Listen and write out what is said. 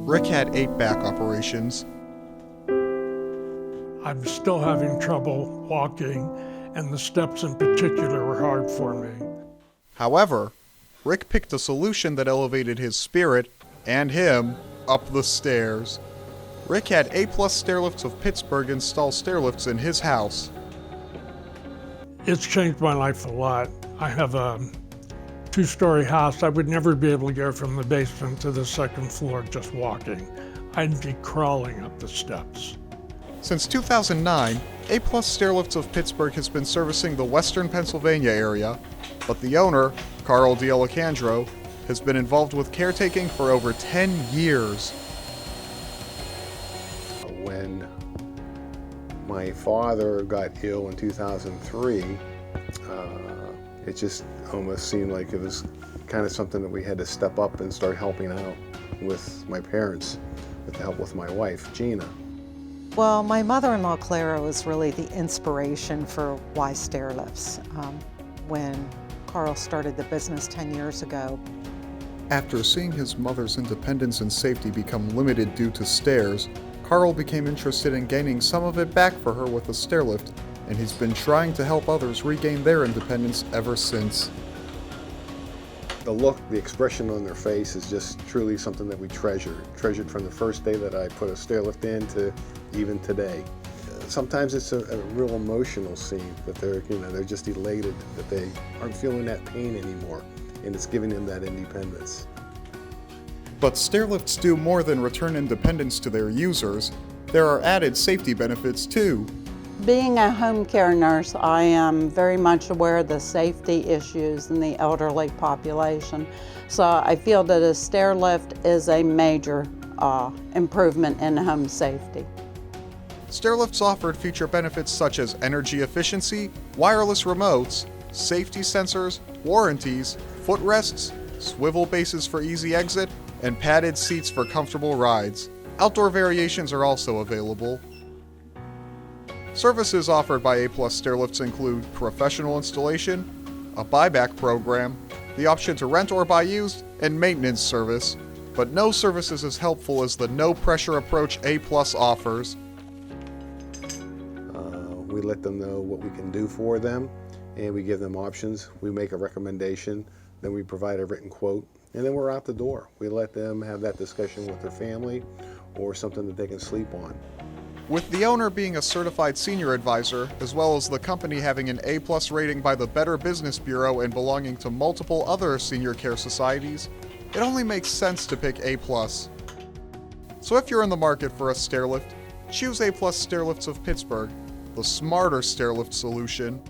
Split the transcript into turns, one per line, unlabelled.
Rick had 8 back operations.
I'm still having trouble walking, and the steps in particular were hard for me.
However, Rick picked a solution that elevated his spirit, and him, up the stairs. Rick had A+ Stairlifts of Pittsburgh install stairlifts in his house.
It's changed my life a lot. I have a 2-story house. I would never be able to go from the basement to the 2nd floor just walking. I'd be crawling up the steps.
Since 2009, A+ Stairlifts of Pittsburgh has been servicing the western Pennsylvania area, but the owner, Carl D'Alessandro, has been involved with caretaking for over 10 years.
When my father got ill in 2003, it just almost seemed like it was kind of something that we had to step up and start helping out with my parents, with the help with my wife, Gina.
Well, my mother-in-law, Clara, was really the inspiration for why Stairlifts. When Carl started the business 10 years ago.
After seeing his mother's independence and safety become limited due to stairs, Carl became interested in gaining some of it back for her with a stairlift, and he's been trying to help others regain their independence ever since.
The look, the expression on their face is just truly something that we treasured from the first day that I put a stairlift in to even today. Sometimes it's a real emotional scene that they're just elated that they aren't feeling that pain anymore, and it's giving them that independence.
But stairlifts do more than return independence to their users. There are added safety benefits too.
Being a home care nurse, I am very much aware of the safety issues in the elderly population. So I feel that a stairlift is a major improvement in home safety.
Stairlifts offered feature benefits such as energy efficiency, wireless remotes, safety sensors, warranties, footrests, swivel bases for easy exit, and padded seats for comfortable rides. Outdoor variations are also available. Services offered by A+ Stairlifts include professional installation, a buyback program, the option to rent or buy used, and maintenance service, but no service is as helpful as the no-pressure approach A+ offers.
We let them know what we can do for them, and we give them options. We make a recommendation, then we provide a written quote, and then we're out the door. We let them have that discussion with their family or something that they can sleep on.
With the owner being a certified senior advisor, as well as the company having an A+ rating by the Better Business Bureau and belonging to multiple other senior care societies, it only makes sense to pick A+. So if you're in the market for a stairlift, choose A+ Stairlifts of Pittsburgh, the smarter stairlift solution.